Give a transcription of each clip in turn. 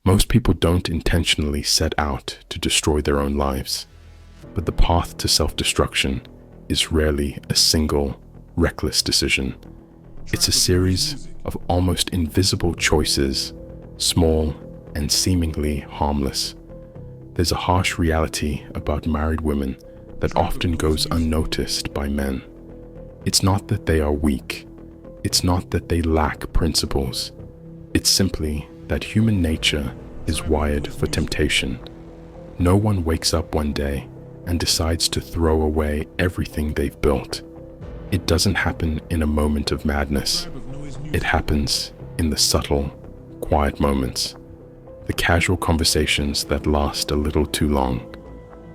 Most people don't intentionally set out to destroy their own lives, but the path to self-destruction is rarely a single, reckless decision. It's a series of almost invisible choices, small and seemingly harmless. There's a harsh reality about married women that often goes unnoticed by men. It's not that they are weak. It's not that they lack principles. It's simply that human nature is wired for temptation. No one wakes up one day and decides to throw away everything they've built. It doesn't happen in a moment of madness. It happens in the subtle, quiet moments, the casual conversations that last a little too long,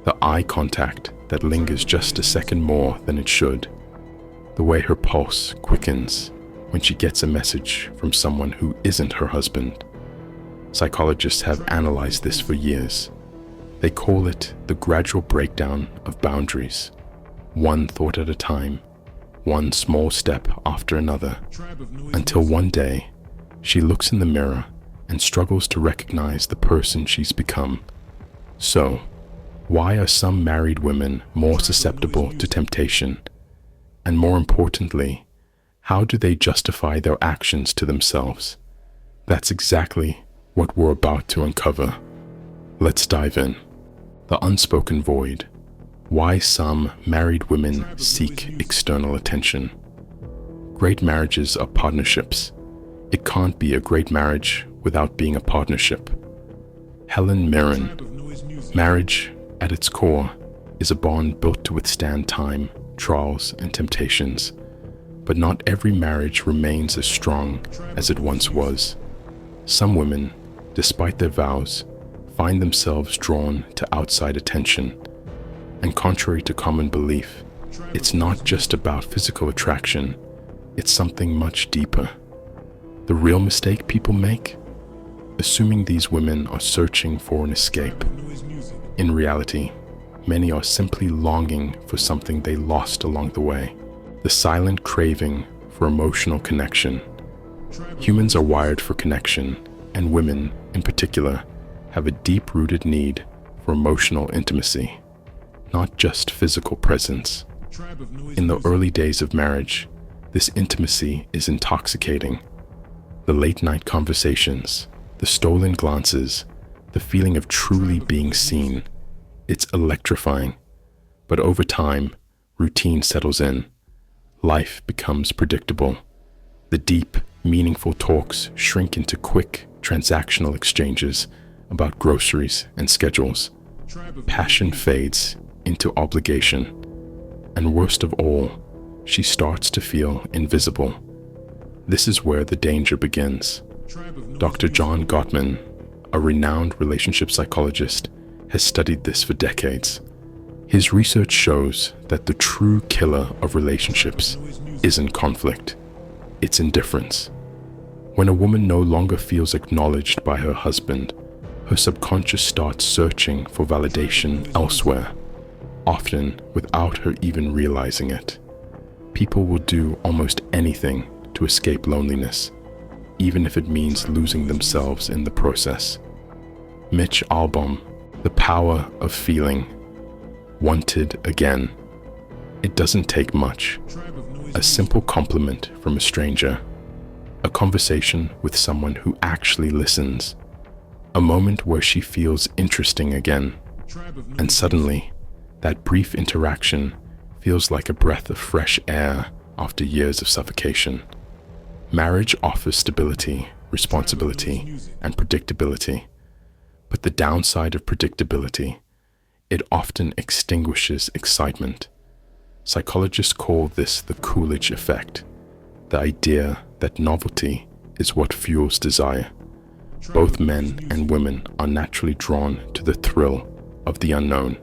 the eye contact that lingers just a second more than it should, the way her pulse quickens when she gets a message from someone who isn't her husband. Psychologists have analyzed this for years. They call it the gradual breakdown of boundaries, one thought at a time, one small step after another, until one day she looks in the mirror and struggles to recognize the person she's become. So, why are some married women more susceptible to temptation? And more importantly, how do they justify their actions to themselves? That's exactly what we're about to uncover. Let's dive in. The unspoken void. Why some married women seek external attention. Great marriages are partnerships. It can't be a great marriage without being a partnership. Helen Mirren. Marriage, at its core, is a bond built to withstand time, trials, and temptations. But not every marriage remains as strong as it once was. Some women, despite their vows, find themselves drawn to outside attention. And contrary to common belief, it's not just about physical attraction, it's something much deeper. The real mistake people make? Assuming these women are searching for an escape. In reality, many are simply longing for something they lost along the way. The silent craving for emotional connection. Humans are wired for connection, and women, in particular, have a deep-rooted need for emotional intimacy, not just physical presence. In the early days of marriage, this intimacy is intoxicating. The late-night conversations, the stolen glances, the feeling of truly being seen. It's electrifying. But over time, routine settles in. Life becomes predictable. The deep, meaningful talks shrink into quick, transactional exchanges about groceries and schedules. Passion fades into obligation. And worst of all, she starts to feel invisible. This is where the danger begins. Dr. John Gottman, a renowned relationship psychologist, has studied this for decades. His research shows that the true killer of relationships isn't conflict, it's indifference. When a woman no longer feels acknowledged by her husband, her subconscious starts searching for validation elsewhere, often without her even realizing it. People will do almost anything to escape loneliness, even if it means losing themselves in the process. Mitch Albom, The Power of Feeling. Wanted again. It doesn't take much. A simple compliment from a stranger. A conversation with someone who actually listens. A moment where she feels interesting again. And suddenly, that brief interaction feels like a breath of fresh air after years of suffocation. Marriage offers stability, responsibility, and predictability. But the downside of predictability, it often extinguishes excitement. Psychologists call this the Coolidge effect, the idea that novelty is what fuels desire. Both men and women are naturally drawn to the thrill of the unknown.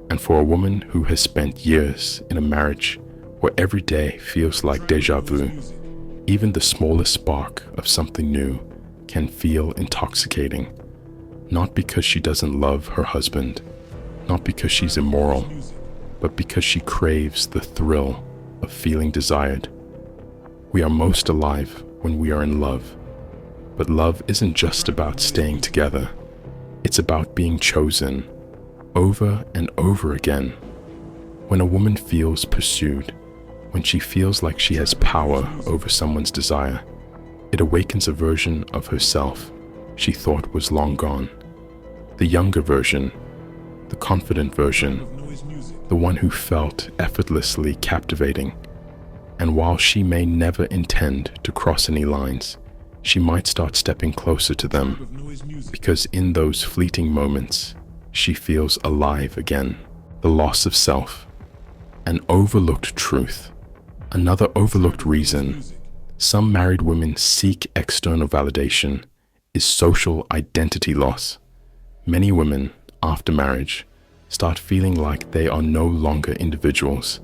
And for a woman who has spent years in a marriage where every day feels like déjà vu, even the smallest spark of something new can feel intoxicating. Not because she doesn't love her husband, not because she's immoral, but because she craves the thrill of feeling desired. We are most alive when we are in love, But love isn't just about staying together. It's about being chosen over and over again. When a woman feels pursued, when she feels like she has power over someone's desire, it awakens a version of herself she thought was long gone. The younger version, the confident version, the one who felt effortlessly captivating. And while she may never intend to cross any lines, she might start stepping closer to them, because in those fleeting moments, she feels alive again. The loss of self, an overlooked truth, another overlooked reason some married women seek external validation is social identity loss. Many women, after marriage, start feeling like they are no longer individuals.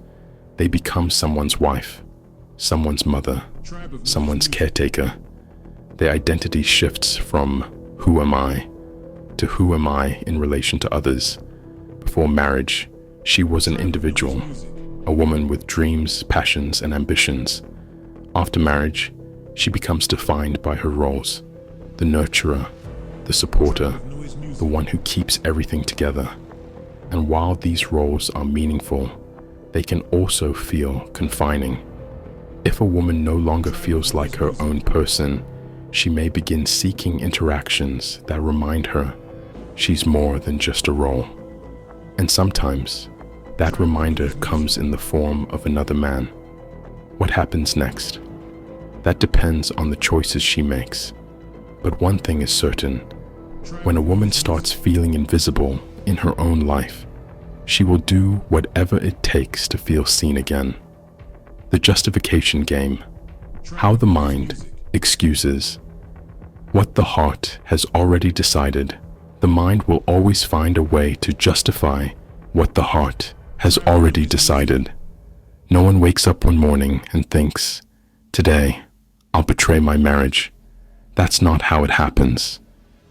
They become someone's wife, someone's mother, someone's caretaker. Their identity shifts from who am I to who am I in relation to others. Before marriage, she was an individual, a woman with dreams, passions, and ambitions. After marriage, she becomes defined by her roles: the nurturer, the supporter, the one who keeps everything together. And while these roles are meaningful, they can also feel confining. If a woman no longer feels like her own person, she may begin seeking interactions that remind her she's more than just a role. And sometimes, that reminder comes in the form of another man. What happens next? That depends on the choices she makes. But one thing is certain: when a woman starts feeling invisible in her own life, she will do whatever it takes to feel seen again. The justification game, how the mind excuses what the heart has already decided. The mind will always find a way to justify what the heart has already decided. No one wakes up one morning and thinks, "Today, I'll betray my marriage." That's not how it happens.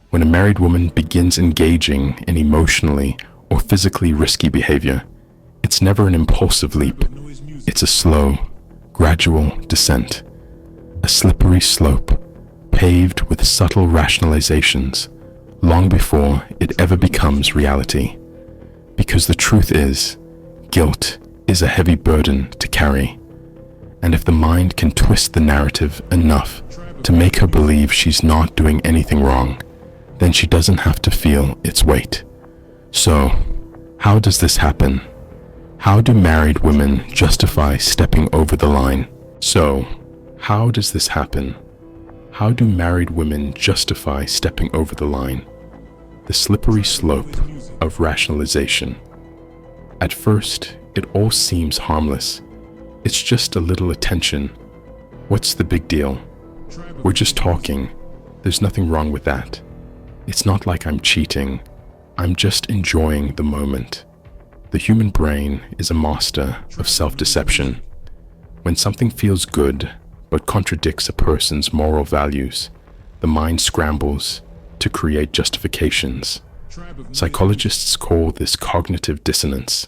When a married woman begins engaging in emotionally or physically risky behavior, it's never an impulsive leap. It's a slow, gradual descent, a slippery slope paved with subtle rationalizations long before it ever becomes reality. Because the truth is, guilt is a heavy burden to carry. And if the mind can twist the narrative enough to make her believe she's not doing anything wrong, then she doesn't have to feel its weight. So, how does this happen? How do married women justify stepping over the line? So, how does this happen? How do married women justify stepping over the line? The slippery slope of rationalization. At first, it all seems harmless. It's just a little attention. What's the big deal? We're just talking. There's nothing wrong with that. It's not like I'm cheating. I'm just enjoying the moment. The human brain is a master of self-deception. When something feels good but contradicts a person's moral values, the mind scrambles to create justifications. Psychologists call this cognitive dissonance,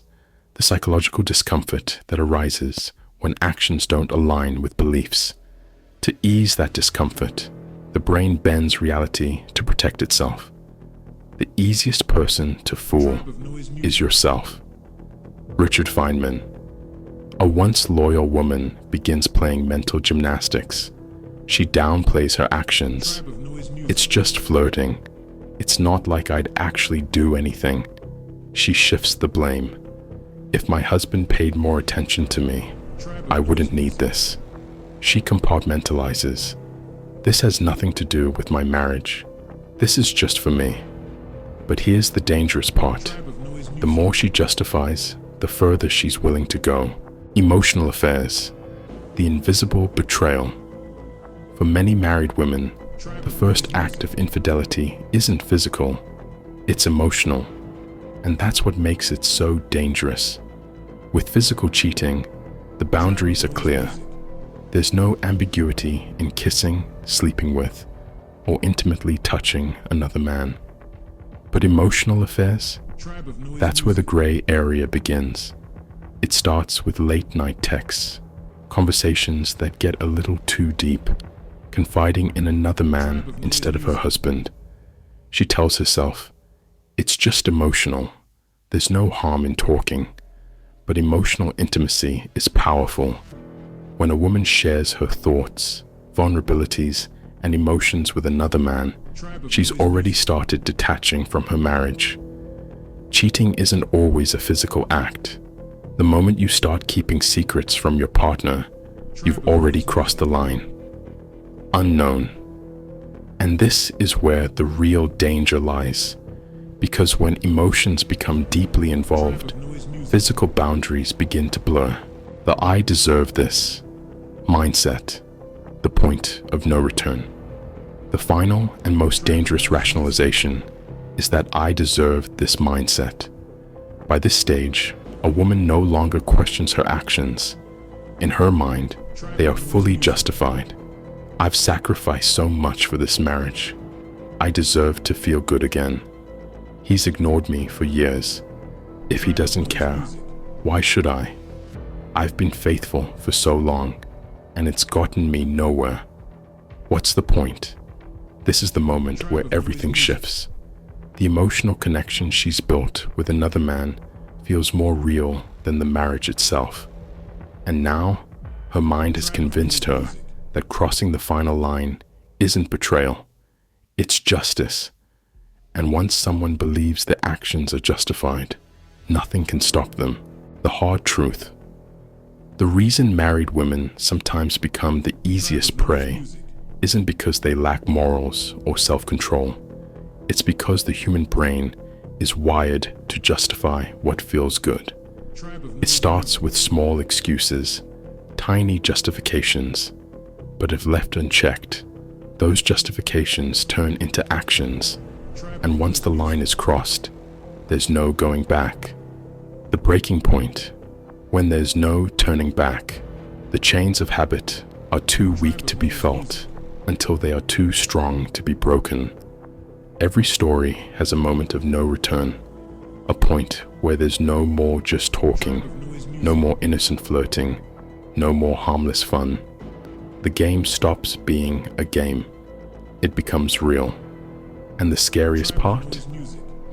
the psychological discomfort that arises when actions don't align with beliefs. To ease that discomfort, the brain bends reality to protect itself. The easiest person to fool is yourself. Richard Feynman. A once loyal woman begins playing mental gymnastics. She downplays her actions. It's just flirting. It's not like I'd actually do anything. She shifts the blame. If my husband paid more attention to me, I wouldn't need this. She compartmentalizes. This has nothing to do with my marriage. This is just for me. But here's the dangerous part. The more she justifies, the further she's willing to go. Emotional affairs, the invisible betrayal. For many married women, the first act of infidelity isn't physical, it's emotional. And that's what makes it so dangerous. With physical cheating, the boundaries are clear. There's no ambiguity in kissing, sleeping with, or intimately touching another man. But emotional affairs, that's where the gray area begins. It starts with late-night texts, conversations that get a little too deep, confiding in another man instead of her husband. She tells herself, "It's just emotional. There's no harm in talking." But emotional intimacy is powerful. When a woman shares her thoughts, vulnerabilities, and emotions with another man, she's already started detaching from her marriage. Cheating isn't always a physical act. The moment you start keeping secrets from your partner, you've already crossed the line. Unknown. And this is where the real danger lies. Because when emotions become deeply involved, physical boundaries begin to blur. The "I deserve this" mindset, the point of no return. The final and most dangerous rationalization is that "I deserve this" mindset. By this stage, a woman no longer questions her actions. In her mind, they are fully justified. "I've sacrificed so much for this marriage. I deserve to feel good again. He's ignored me for years. If he doesn't care, why should I? I've been faithful for so long, and it's gotten me nowhere. What's the point?" This is the moment where everything shifts. The emotional connection she's built with another man feels more real than the marriage itself. And now, her mind has convinced her that crossing the final line isn't betrayal, it's justice. And once someone believes their actions are justified, nothing can stop them. The hard truth. The reason married women sometimes become the easiest prey isn't because they lack morals or self-control. It's because the human brain is wired to justify what feels good. It starts with small excuses, tiny justifications, but if left unchecked, those justifications turn into actions, and once the line is crossed, there's no going back. The breaking point, when there's no turning back, the chains of habit are too weak to be felt until they are too strong to be broken. Every story has a moment of no return, a point where there's no more just talking, no more innocent flirting, no more harmless fun. The game stops being a game. It becomes real. And the scariest part?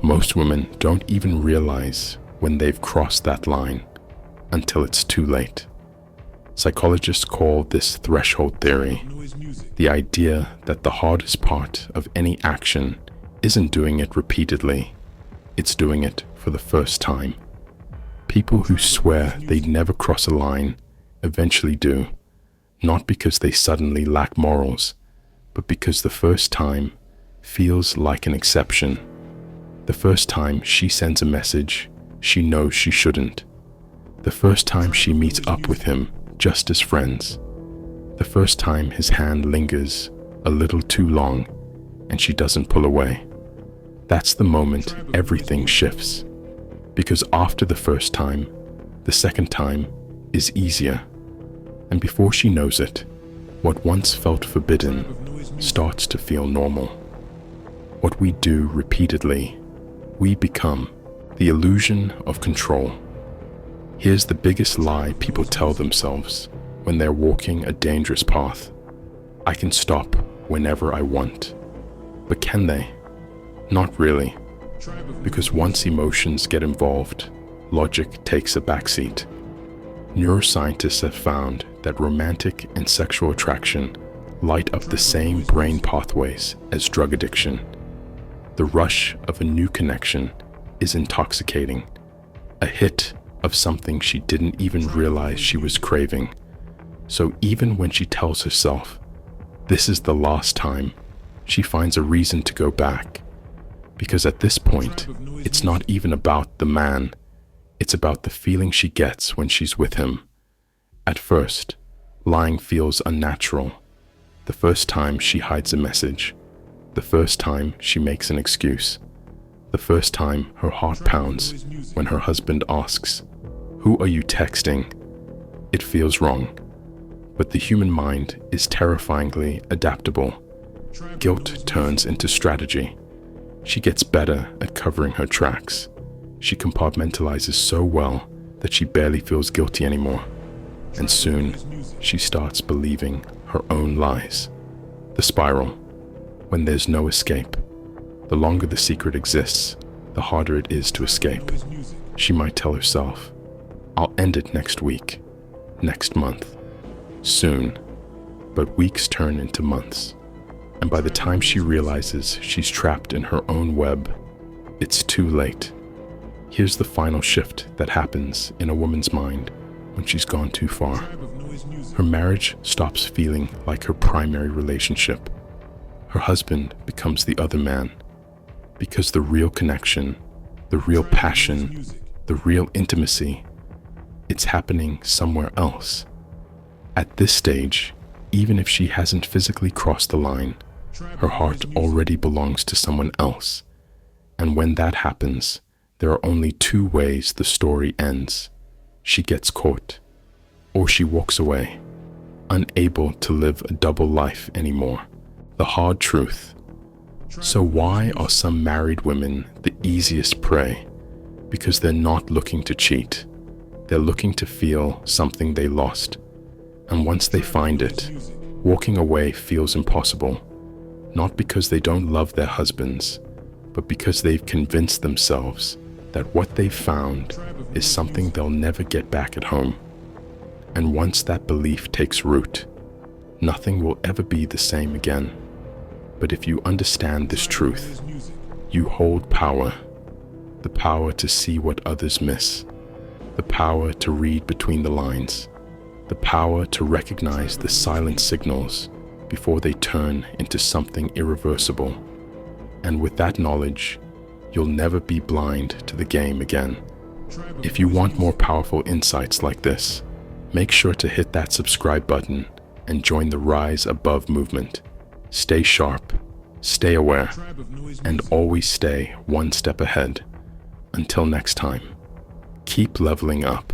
Most women don't even realize when they've crossed that line until it's too late. Psychologists call this threshold theory, the idea that the hardest part of any action isn't doing it repeatedly, it's doing it for the first time. People who swear they'd never cross a line eventually do, not because they suddenly lack morals, but because the first time feels like an exception. The first time she sends a message she knows she shouldn't. The first time she meets up with him just as friends. The first time his hand lingers a little too long and she doesn't pull away. That's the moment everything shifts. Because after the first time, the second time is easier. And before she knows it, what once felt forbidden starts to feel normal. What we do repeatedly, we become. The illusion of control. Here's the biggest lie people tell themselves when they're walking a dangerous path. I can stop whenever I want. But can they? Not really. Because once emotions get involved, logic takes a backseat. Neuroscientists have found that romantic and sexual attraction light up the same brain pathways as drug addiction. The rush of a new connection is intoxicating, a hit of something she didn't even realize she was craving. So even when she tells herself, this is the last time, she finds a reason to go back. Because at this point, it's not even about the man, it's about the feeling she gets when she's with him. At first, lying feels unnatural. The first time she hides a message, the first time she makes an excuse, the first time her heart pounds when her husband asks, "Who are you texting?" It feels wrong. But the human mind is terrifyingly adaptable. Guilt turns into strategy. She gets better at covering her tracks. She compartmentalizes so well that she barely feels guilty anymore. And soon, she starts believing her own lies. The spiral. When there's no escape, the longer the secret exists, the harder it is to escape. She might tell herself, I'll end it next week, next month, soon. But weeks turn into months. And by the time she realizes she's trapped in her own web, it's too late. Here's the final shift that happens in a woman's mind when she's gone too far. Her marriage stops feeling like her primary relationship. Her husband becomes the other man, because the real connection, the real passion, the real intimacy, it's happening somewhere else. At this stage, even if she hasn't physically crossed the line, her heart already belongs to someone else. And when that happens, there are only two ways the story ends. She gets caught, or she walks away, unable to live a double life anymore. The hard truth. So why are some married women the easiest prey? Because they're not looking to cheat. They're looking to feel something they lost. And once they find it, walking away feels impossible. Not because they don't love their husbands, but because they've convinced themselves that what they've found is something they'll never get back at home. And once that belief takes root, nothing will ever be the same again. But if you understand this truth, you hold power. The power to see what others miss. The power to read between the lines. The power to recognize the silent signals before they turn into something irreversible. And with that knowledge, you'll never be blind to the game again. If you want more powerful insights like this, make sure to hit that subscribe button and join the Rise Above movement. Stay sharp, stay aware, and always stay one step ahead. Until next time, keep leveling up.